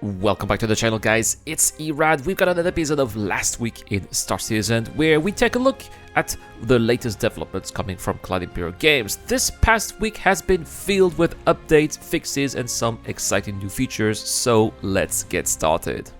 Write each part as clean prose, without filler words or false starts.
Welcome back to the channel, guys. It's Irad. We've got another episode of Last Week in Star Citizen, where we take a look at the latest developments coming from Cloud Imperial Games. This past week has been filled with updates, fixes, and some exciting new features, so let's get started.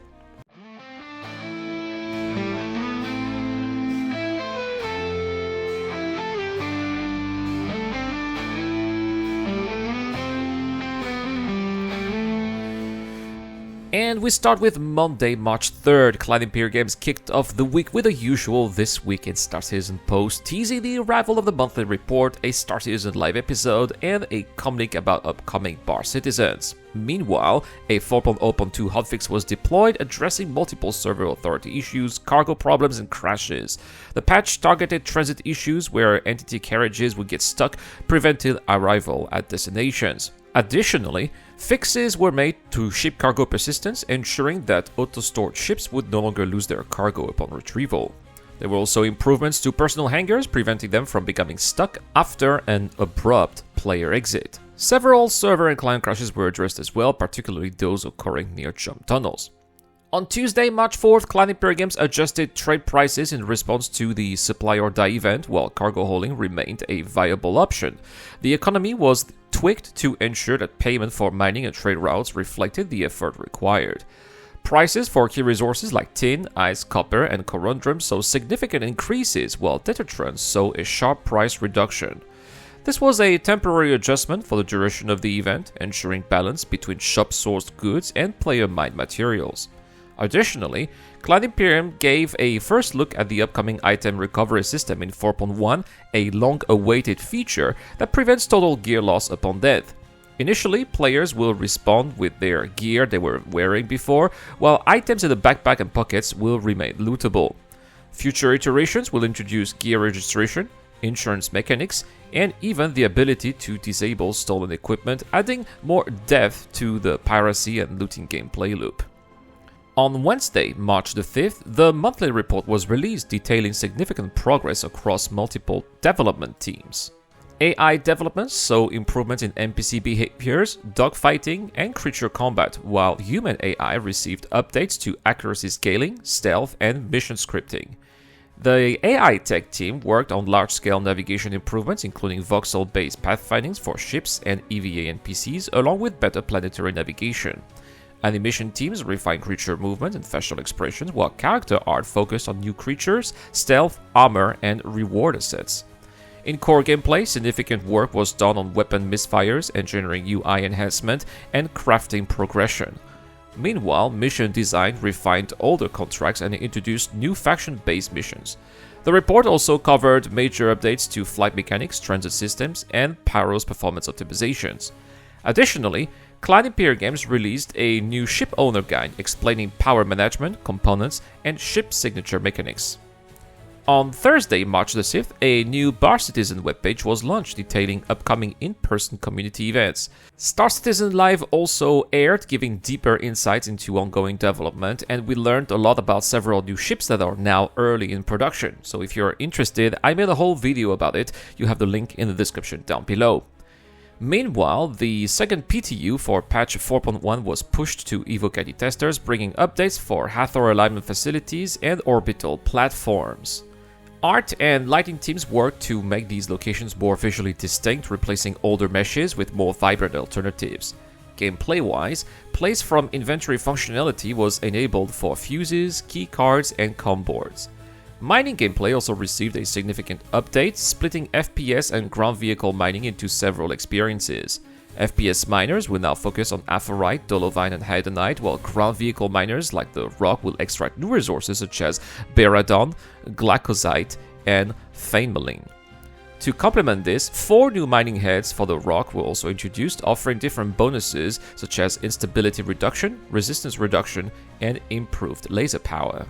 And we start with Monday, March 3rd. Cloud Imperial Games kicked off the week with the usual This Week in Star Citizen post, teasing the arrival of the monthly report, a Star Citizen live episode, and a comic about upcoming bar citizens. Meanwhile, a 4.0.2 hotfix was deployed, addressing multiple server authority issues, cargo problems, and crashes. The patch targeted transit issues where entity carriages would get stuck, preventing arrival at destinations. Additionally, fixes were made to ship cargo persistence, ensuring that auto-stored ships would no longer lose their cargo upon retrieval. There were also improvements to personal hangars, preventing them from becoming stuck after an abrupt player exit. Several server and client crashes were addressed as well, particularly those occurring near jump tunnels. On Tuesday, March 4th, Cloud Imperial Games adjusted trade prices in response to the Supply or Die event, while cargo hauling remained a viable option. The economy was tweaked to ensure that payment for mining and trade routes reflected the effort required. Prices for key resources like tin, ice, copper, and corundum saw significant increases, while Datatrons saw a sharp price reduction. This was a temporary adjustment for the duration of the event, ensuring balance between shop-sourced goods and player-mined materials. Additionally, Cloud Imperium gave a first look at the upcoming item recovery system in 4.1, a long-awaited feature that prevents total gear loss upon death. Initially, players will respawn with their gear they were wearing before, while items in the backpack and pockets will remain lootable. Future iterations will introduce gear registration, insurance mechanics, and even the ability to disable stolen equipment, adding more depth to the piracy and looting gameplay loop. On Wednesday, March the 5th, the monthly report was released detailing significant progress across multiple development teams. AI developments saw improvements in NPC behaviors, dogfighting, and creature combat, while human AI received updates to accuracy scaling, stealth, and mission scripting. The AI tech team worked on large-scale navigation improvements, including voxel-based pathfindings for ships and EVA NPCs, along with better planetary navigation. Animation teams refined creature movement and facial expressions, while character art focused on new creatures, stealth, armor, and reward assets. In core gameplay, significant work was done on weapon misfires, engineering UI enhancement, and crafting progression. Meanwhile, mission design refined older contracts and introduced new faction-based missions. The report also covered major updates to flight mechanics, transit systems, and Pyro's performance optimizations. Additionally, Cloud Imperial Games released a new ship owner guide explaining power management, components, and ship signature mechanics. On Thursday, March the 6th, a new Bar Citizen webpage was launched detailing upcoming in-person community events. Star Citizen Live also aired, giving deeper insights into ongoing development, and we learned a lot about several new ships that are now early in production. So if you're interested, I made a whole video about it. You have the link in the description down below. Meanwhile, the second PTU for patch 4.1 was pushed to EvoCAD testers, bringing updates for Hathor alignment facilities and orbital platforms. Art and lighting teams worked to make these locations more visually distinct, replacing older meshes with more vibrant alternatives. Gameplay-wise, place from inventory functionality was enabled for fuses, key cards, and comm boards. Mining gameplay also received a significant update, splitting FPS and ground vehicle mining into several experiences. FPS miners will now focus on Aphorite, Dolovine, and Hydanite, while ground vehicle miners like the Rock will extract new resources such as Beradon, Glycosite, and Fainmaling. To complement this, 4 new mining heads for the Rock were also introduced, offering different bonuses such as instability reduction, resistance reduction, and improved laser power.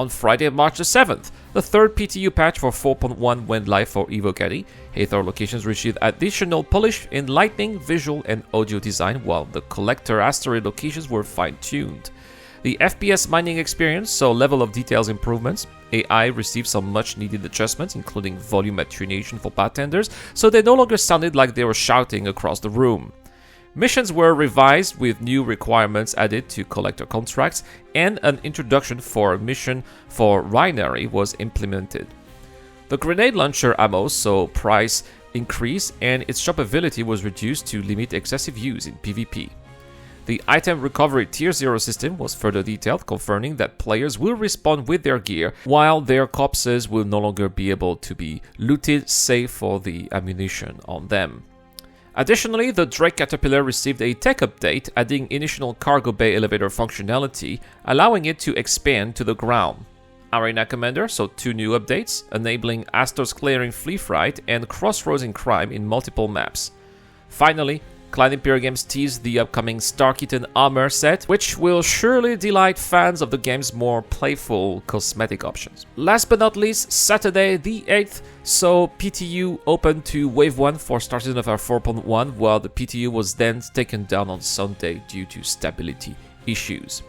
On Friday, March the 7th, the third PTU patch for 4.1 went live for EvoCAD. Hathor locations received additional polish in lighting, visual, and audio design, while the collector asteroid locations were fine-tuned. The FPS mining experience saw level of details improvements. AI received some much-needed adjustments, including volume attenuation for bartenders, so they no longer sounded like they were shouting across the room. Missions were revised with new requirements added to collector contracts, and an introduction for a mission for Rhinery was implemented. The grenade launcher ammo saw price increase, and its shoppability was reduced to limit excessive use in PvP. The item recovery Tier 0 system was further detailed, confirming that players will respawn with their gear, while their corpses will no longer be able to be looted save for the ammunition on them. Additionally, the Drake Caterpillar received a tech update, adding initial cargo bay elevator functionality, allowing it to expand to the ground. Arena Commander saw 2 new updates, enabling Astor's Clearing Flea Fright and Crossroads in Crime in multiple maps. Finally, Clan Imperial Games teased the upcoming Star Kitten armor set, which will surely delight fans of the game's more playful cosmetic options. Last but not least, Saturday the 8th saw PTU open to Wave 1 for Star Citizen FR 4.1, while the PTU was then taken down on Sunday due to stability issues.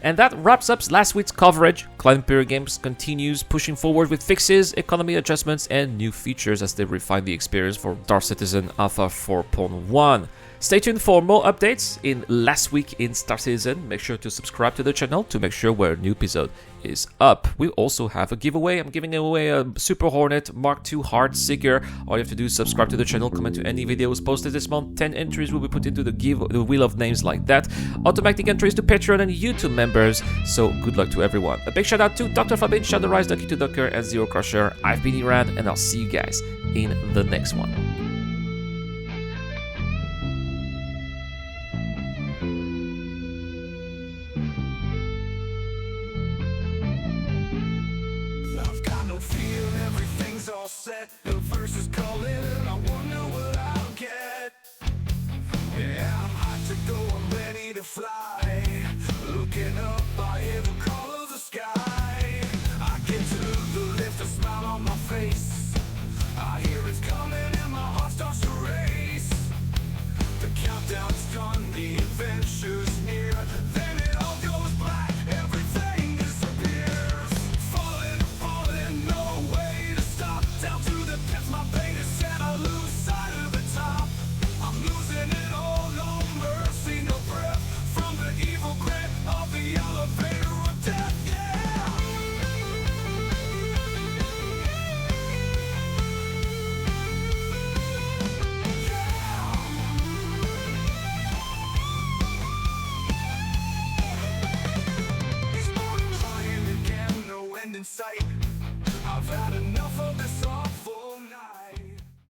And that wraps up last week's coverage. Clan Imperial Games continues pushing forward with fixes, economy adjustments, and new features as they refine the experience for Star Citizen Alpha 4.1. Stay tuned for more updates in Last Week in Star Citizen. Make sure to subscribe to the channel to make sure where a new episode is up. We also have a giveaway. I'm giving away a Super Hornet Mark II Heart Seeker. All you have to do is subscribe to the channel, comment to any videos posted this month. 10 entries will be put into the wheel of names like that. Automatic entries to Patreon and YouTube members. So good luck to everyone. A big shout out to Dr. Fabin, Shadowrise, Ducky to Ducker, and Zero Crusher. I've been Iran, and I'll see you guys in the next one.